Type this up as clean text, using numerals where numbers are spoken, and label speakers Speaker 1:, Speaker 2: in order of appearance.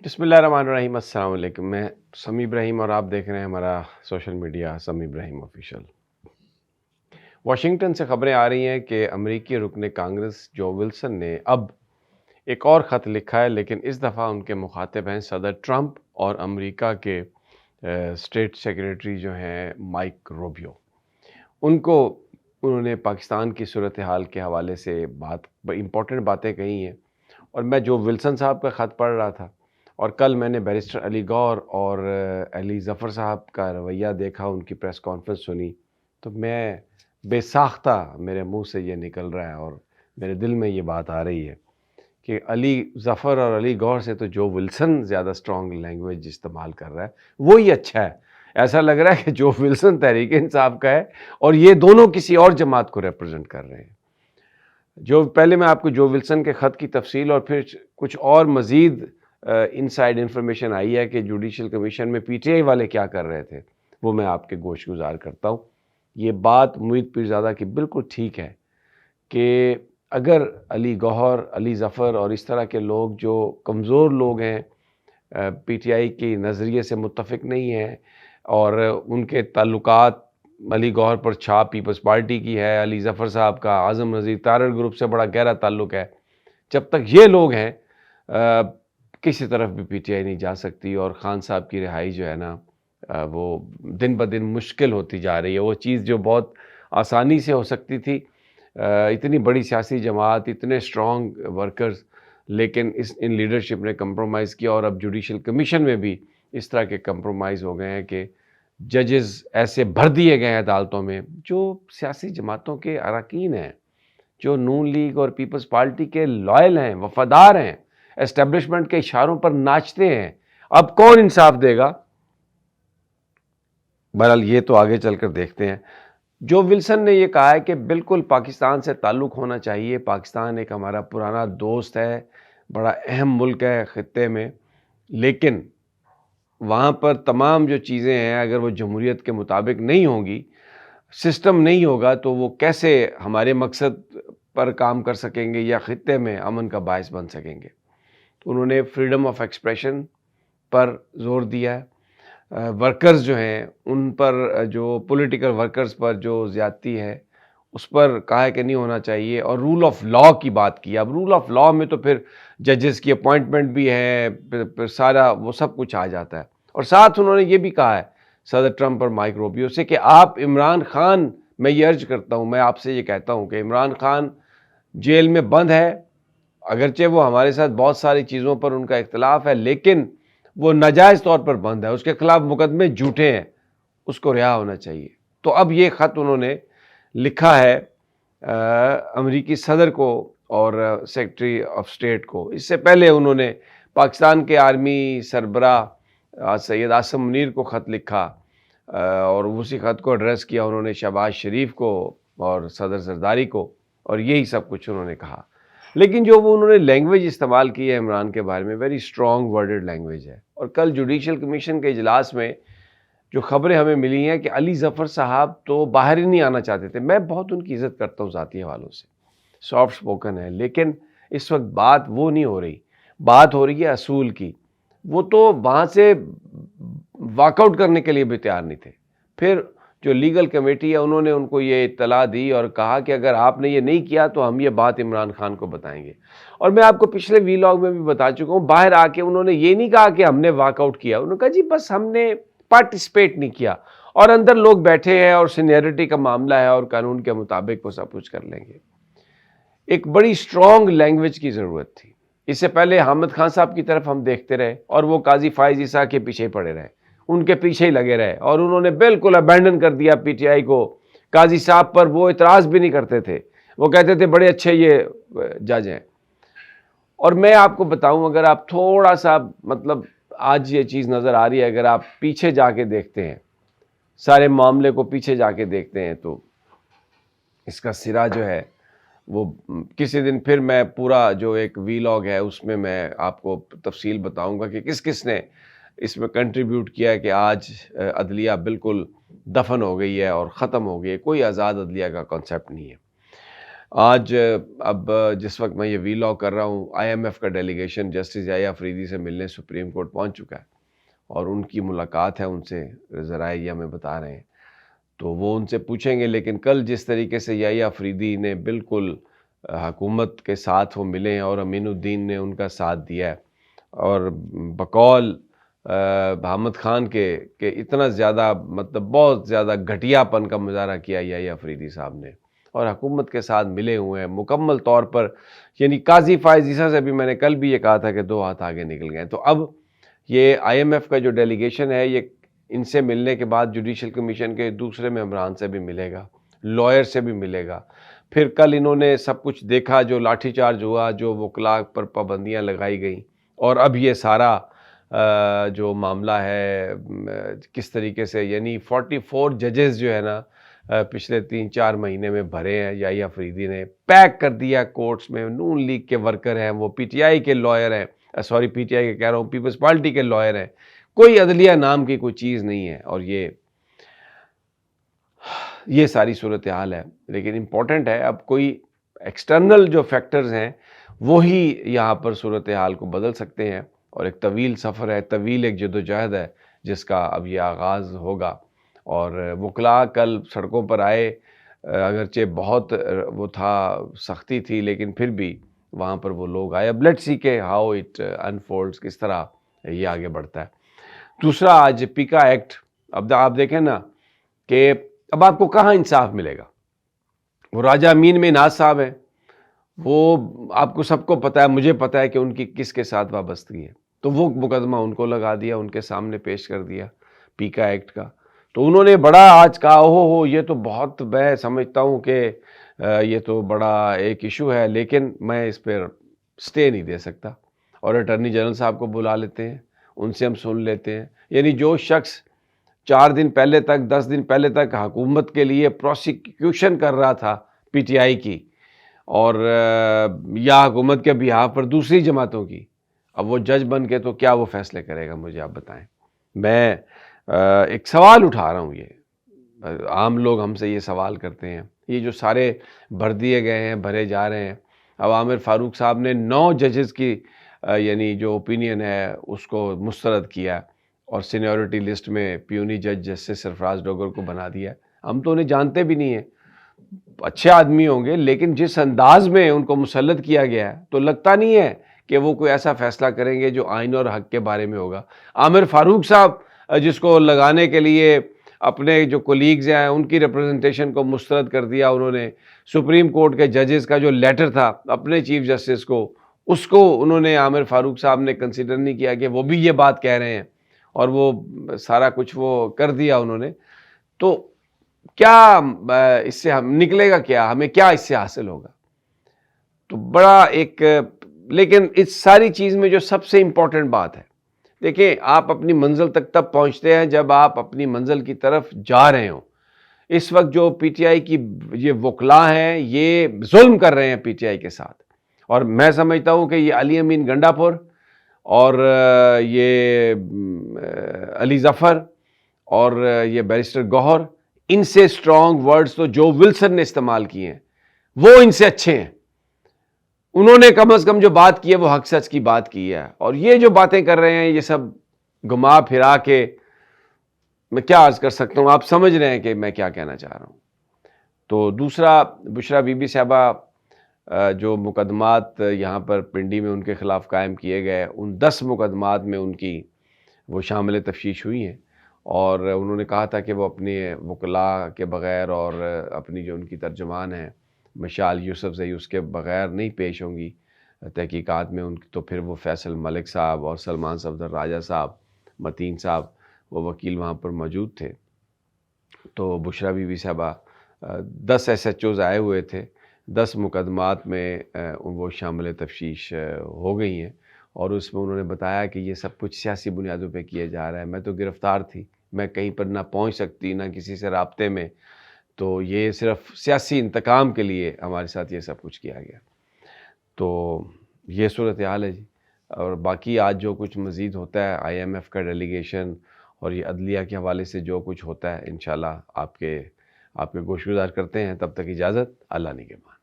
Speaker 1: بسم اللہ الرحمن الرحیم۔ السلام علیکم، میں سمی ابراہیم اور آپ دیکھ رہے ہیں ہمارا سوشل میڈیا سمی ابراہیم آفیشیل۔ واشنگٹن سے خبریں آ رہی ہیں کہ امریکی رکن کانگریس جو ولسن نے اب ایک اور خط لکھا ہے، لیکن اس دفعہ ان کے مخاطب ہیں صدر ٹرمپ اور امریکہ کے اسٹیٹ سیکریٹری جو ہیں مائک روبیو۔ انہوں نے پاکستان کی صورتحال کے حوالے سے امپورٹنٹ باتیں کہی ہیں، اور میں جو ولسن صاحب کا خط پڑھ رہا تھا اور کل میں نے بیرسٹر علی گور اور علی ظفر صاحب کا رویہ دیکھا، ان کی پریس کانفرنس سنی، تو میں بے ساختہ میرے منہ سے یہ نکل رہا ہے اور میرے دل میں یہ بات آ رہی ہے کہ علی ظفر اور علی گور سے تو جو ولسن زیادہ اسٹرانگ لینگویج استعمال کر رہا ہے وہی اچھا ہے۔ ایسا لگ رہا ہے کہ جو ولسن تحریک انصاف کا ہے اور یہ دونوں کسی اور جماعت کو ریپرزنٹ کر رہے ہیں۔ جو پہلے میں آپ کو جو ولسن کے خط کی تفصیل اور پھر کچھ اور مزید انسائیڈ انفارمیشن آئی ہے کہ جوڈیشل کمیشن میں پی ٹی آئی والے کیا کر رہے تھے، وہ میں آپ کے گوش گزار کرتا ہوں۔ یہ بات معید پیرزادہ کی بالکل ٹھیک ہے کہ اگر علی گوہر، علی ظفر اور اس طرح کے لوگ جو کمزور لوگ ہیں، پی ٹی آئی کے نظریے سے متفق نہیں ہیں اور ان کے تعلقات علی گوہر پر چھاپ پیپلز پارٹی کی ہے، علی ظفر صاحب کا اعظم نذیر تارڑ گروپ سے بڑا گہرا تعلق ہے، جب تک یہ لوگ ہیں کسی طرف بھی پی ٹی آئی نہیں جا سکتی، اور خان صاحب کی رہائی جو ہے نا وہ دن بدن مشکل ہوتی جا رہی ہے۔ وہ چیز جو بہت آسانی سے ہو سکتی تھی، اتنی بڑی سیاسی جماعت، اتنے اسٹرانگ ورکرز، لیکن ان لیڈرشپ نے کمپرومائز کیا، اور اب جوڈیشل کمیشن میں بھی اس طرح کے کمپرومائز ہو گئے ہیں کہ ججز ایسے بھر دیے گئے ہیں عدالتوں میں جو سیاسی جماعتوں کے اراکین ہیں، جو نون لیگ اور پیپلز پارٹی کے لائل ہیں، وفادار ہیں، اسٹیبلشمنٹ کے اشاروں پر ناچتے ہیں۔ اب کون انصاف دے گا؟ بہرحال یہ تو آگے چل کر دیکھتے ہیں۔ جو ولسن نے یہ کہا ہے کہ بالکل پاکستان سے تعلق ہونا چاہیے، پاکستان ایک ہمارا پرانا دوست ہے، بڑا اہم ملک ہے خطے میں، لیکن وہاں پر تمام جو چیزیں ہیں اگر وہ جمہوریت کے مطابق نہیں ہوں گی، سسٹم نہیں ہوگا، تو وہ کیسے ہمارے مقصد پر کام کر سکیں گے یا خطے میں امن کا باعث بن سکیں گے۔ تو انہوں نے فریڈم آف ایکسپریشن پر زور دیا ہے، ورکرز جو ہیں ان پر، جو پولیٹیکل ورکرز پر جو زیادتی ہے اس پر کہا ہے کہ نہیں ہونا چاہیے، اور رول آف لاء کی بات کی۔ اب رول آف لاء میں تو پھر ججز کی اپوائنٹمنٹ بھی ہے، پھر سارا وہ سب کچھ آ جاتا ہے۔ اور ساتھ انہوں نے یہ بھی کہا ہے صدر ٹرمپ اور مائک روبیو سے کہ آپ عمران خان، میں یہ عرض کرتا ہوں، میں آپ سے یہ کہتا ہوں کہ عمران خان جیل میں بند ہے، اگرچہ وہ ہمارے ساتھ بہت ساری چیزوں پر ان کا اختلاف ہے، لیکن وہ ناجائز طور پر بند ہے، اس کے خلاف مقدمے جھوٹے ہیں، اس کو رہا ہونا چاہیے۔ تو اب یہ خط انہوں نے لکھا ہے امریکی صدر کو اور سیکرٹری آف اسٹیٹ کو۔ اس سے پہلے انہوں نے پاکستان کے آرمی سربراہ سید عاصم منیر کو خط لکھا، اور اسی خط کو ایڈریس کیا انہوں نے شہباز شریف کو اور صدر زرداری کو، اور یہی سب کچھ انہوں نے کہا۔ لیکن جو وہ انہوں نے لینگویج استعمال کی ہے عمران کے بارے میں، ویری اسٹرانگ ورڈڈ لینگویج ہے۔ اور کل جوڈیشل کمیشن کے اجلاس میں جو خبریں ہمیں ملی ہیں کہ علی ظفر صاحب تو باہر ہی نہیں آنا چاہتے تھے۔ میں بہت ان کی عزت کرتا ہوں ذاتی حوالوں سے، سافٹ سپوکن ہے، لیکن اس وقت بات وہ نہیں ہو رہی، بات ہو رہی ہے اصول کی۔ وہ تو وہاں سے واک آؤٹ کرنے کے لیے بھی تیار نہیں تھے۔ پھر جو لیگل کمیٹی ہے انہوں نے ان کو یہ اطلاع دی اور کہا کہ اگر آپ نے یہ نہیں کیا تو ہم یہ بات عمران خان کو بتائیں گے۔ اور میں آپ کو پچھلے ویلاگ میں بھی بتا چکا ہوں، باہر آ کے انہوں نے یہ نہیں کہا کہ ہم نے واک آؤٹ کیا، انہوں نے کہا جی بس ہم نے پارٹیسپیٹ نہیں کیا، اور اندر لوگ بیٹھے ہیں اور سینیئرٹی کا معاملہ ہے اور قانون کے مطابق وہ سب کچھ کر لیں گے۔ ایک بڑی اسٹرانگ لینگویج کی ضرورت تھی۔ اس سے پہلے حامد خان صاحب کی طرف ہم دیکھتے رہے اور وہ قاضی فائز عیسیٰ کے پیچھے پڑے رہے، ان کے پیچھے ہی لگے رہے، اور انہوں نے بالکل ابینڈن کر دیا پی ٹی آئی کو۔ قاضی صاحب پر وہ اعتراض بھی نہیں کرتے تھے، وہ کہتے تھے بڑے اچھے یہ جج ہیں۔ اور میں آپ کو بتاؤں، اگر آپ تھوڑا سا مطلب آج یہ چیز نظر آ رہی ہے، اگر آپ پیچھے جا کے دیکھتے ہیں، سارے معاملے کو پیچھے جا کے دیکھتے ہیں، تو اس کا سرا جو ہے وہ کسی دن پھر میں پورا جو ایک ویلاگ ہے اس میں آپ کو تفصیل بتاؤں گا کہ کس کس نے اس میں کنٹریبیوٹ کیا ہے کہ آج عدلیہ بالکل دفن ہو گئی ہے اور ختم ہو گئی ہے، کوئی آزاد عدلیہ کا کانسیپٹ نہیں ہے۔ آج اب جس وقت میں یہ ویلاگ کر رہا ہوں IMF کا ڈیلیگیشن جسٹس یحییٰ افریدی سے ملنے سپریم کورٹ پہنچ چکا ہے اور ان کی ملاقات ہے ان سے، ذرائع یہ ہمیں بتا رہے ہیں، تو وہ ان سے پوچھیں گے. لیکن کل جس طریقے سے یحییٰ افریدی نے بالکل حکومت کے ساتھ وہ ملے ہیں اور امین الدین نے ان کا ساتھ دیا ہے، اور بقول حامد خان کے کہ اتنا زیادہ مطلب بہت زیادہ گھٹیا پن کا مظاہرہ کیا یحییٰ افریدی صاحب نے، اور حکومت کے ساتھ ملے ہوئے ہیں مکمل طور پر. یعنی قاضی فائز عیسیٰ سے بھی میں نے کل بھی یہ کہا تھا کہ 2 ہاتھ آگے نکل گئے. تو اب یہ IMF کا جو ڈیلیگیشن ہے یہ ان سے ملنے کے بعد جوڈیشل کمیشن کے دوسرے ممبران سے بھی ملے گا، لائر سے بھی ملے گا. پھر کل انہوں نے سب کچھ دیکھا جو لاٹھی چارج ہوا، جو وکلاء پر پابندیاں لگائی گئیں، اور اب یہ سارا جو معاملہ ہے کس طریقے سے، یعنی 44 ججز جو ہے نا پچھلے 3-4 مہینے میں بھرے ہیں یحییٰ افریدی نے، پیک کر دیا کورٹس میں. نون لیگ کے ورکر ہیں، وہ PTI کے لائر ہیں، سوری PTI کے کہہ رہا ہوں، پیپلز پارٹی کے لائر ہیں. کوئی عدلیہ نام کی کوئی چیز نہیں ہے، اور یہ ساری صورتحال ہے. لیکن امپورٹنٹ ہے اب کوئی ایکسٹرنل جو فیکٹرز ہیں وہی یہاں پر صورتحال کو بدل سکتے ہیں، اور ایک طویل سفر ہے، طویل ایک جدوجہد ہے جس کا اب یہ آغاز ہوگا. اور وکلاء کل سڑکوں پر آئے، اگرچہ بہت وہ تھا، سختی تھی، لیکن پھر بھی وہاں پر وہ لوگ آئے. اب لیٹس سی کہ ہاؤ اٹ انفولڈز، کس طرح یہ آگے بڑھتا ہے. دوسرا آج پیکا ایکٹ، اب آپ دیکھیں نا کہ اب آپ کو کہاں انصاف ملے گا. وہ راجہ امین میں ناز صاحب ہیں، وہ آپ کو سب کو پتہ ہے، مجھے پتہ ہے کہ ان کی کس کے ساتھ وابستگی ہے، تو وہ مقدمہ ان کو لگا دیا، ان کے سامنے پیش کر دیا پیکا ایکٹ کا. تو انہوں نے بڑا آج کہا ہو یہ تو بہت، میں سمجھتا ہوں کہ یہ تو بڑا ایک ایشو ہے، لیکن میں اس پر سٹے نہیں دے سکتا. اور اٹارنی جنرل صاحب کو بلا لیتے ہیں، ان سے ہم سن لیتے ہیں. یعنی جو شخص 4 دن پہلے تک، 10 دن پہلے تک حکومت کے لیے پروسیکیوشن کر رہا تھا PTI کی، اور یا حکومت کے بہاف پر دوسری جماعتوں کی، اب وہ جج بن کے تو کیا وہ فیصلے کرے گا، مجھے آپ بتائیں. میں ایک سوال اٹھا رہا ہوں، یہ عام لوگ ہم سے یہ سوال کرتے ہیں، یہ جو سارے بھر دیے گئے ہیں، بھرے جا رہے ہیں. اب عامر فاروق صاحب نے 9 ججز کی یعنی جو اوپینین ہے اس کو مسترد کیا، اور سینیورٹی لسٹ میں پیونی جج جسٹس سرفراز ڈوگر کو بنا دیا. ہم تو انہیں جانتے بھی نہیں ہیں، اچھے آدمی ہوں گے، لیکن جس انداز میں ان کو مسلط کیا گیا ہے تو لگتا نہیں ہے کہ وہ کوئی ایسا فیصلہ کریں گے جو آئین اور حق کے بارے میں ہوگا. عامر فاروق صاحب جس کو لگانے کے لیے اپنے جو کولیگز ہیں ان کی ریپرزنٹیشن کو مسترد کر دیا انہوں نے، سپریم کورٹ کے ججز کا جو لیٹر تھا اپنے چیف جسٹس کو، اس کو انہوں نے، عامر فاروق صاحب نے کنسیڈر نہیں کیا کہ وہ بھی یہ بات کہہ رہے ہیں، اور وہ سارا کچھ وہ کر دیا انہوں نے. تو کیا اس سے ہم نکلے گا، کیا ہمیں کیا اس سے حاصل ہوگا؟ تو بڑا ایک، لیکن اس ساری چیز میں جو سب سے امپورٹنٹ بات ہے، دیکھیں آپ اپنی منزل تک تب پہنچتے ہیں جب آپ اپنی منزل کی طرف جا رہے ہوں. اس وقت جو PTI کی یہ وکلاء ہیں یہ ظلم کر رہے ہیں PTI کے ساتھ، اور میں سمجھتا ہوں کہ یہ علی امین گنڈا پور اور یہ علی ظفر اور یہ بیرسٹر گوہر، ان سے سٹرونگ ورڈز تو جو ولسن نے استعمال کیے ہیں وہ ان سے اچھے ہیں. انہوں نے کم از کم جو بات کی ہے وہ حق سچ کی بات کی ہے، اور یہ جو باتیں کر رہے ہیں یہ سب گھما پھرا کے، میں کیا عرض کر سکتا ہوں، آپ سمجھ رہے ہیں کہ میں کیا کہنا چاہ رہا ہوں. تو دوسرا، بشرا بی بی صاحبہ جو مقدمات یہاں پر پنڈی میں ان کے خلاف قائم کیے گئے، ان 10 مقدمات میں ان کی وہ شامل تفتیش ہوئی ہیں، اور انہوں نے کہا تھا کہ وہ اپنے وکلاء کے بغیر اور اپنی جو ان کی ترجمان ہیں مشال یوسف زئی اس کے بغیر نہیں پیش ہوں گی تحقیقات میں. ان کی تو پھر وہ فیصل ملک صاحب اور سلمان صفدر راجہ صاحب، متین صاحب، وہ وکیل وہاں پر موجود تھے. تو بشرا بی بی صاحبہ 10 SHOs آئے ہوئے تھے، 10 مقدمات میں وہ شامل تفتیش ہو گئی ہیں، اور اس میں انہوں نے بتایا کہ یہ سب کچھ سیاسی بنیادوں پہ کیے جا رہا ہے. میں تو گرفتار تھی، میں کہیں پر نہ پہنچ سکتی، نہ کسی سے رابطے میں، تو یہ صرف سیاسی انتقام کے لیے ہمارے ساتھ یہ سب کچھ کیا گیا. تو یہ صورتحال ہے جی. اور باقی آج جو کچھ مزید ہوتا ہے، IMF کا ڈیلیگیشن اور یہ عدلیہ کے حوالے سے جو کچھ ہوتا ہے، انشاءاللہ آپ کے گوش گزار کرتے ہیں. تب تک اجازت، اللہ نگہبان.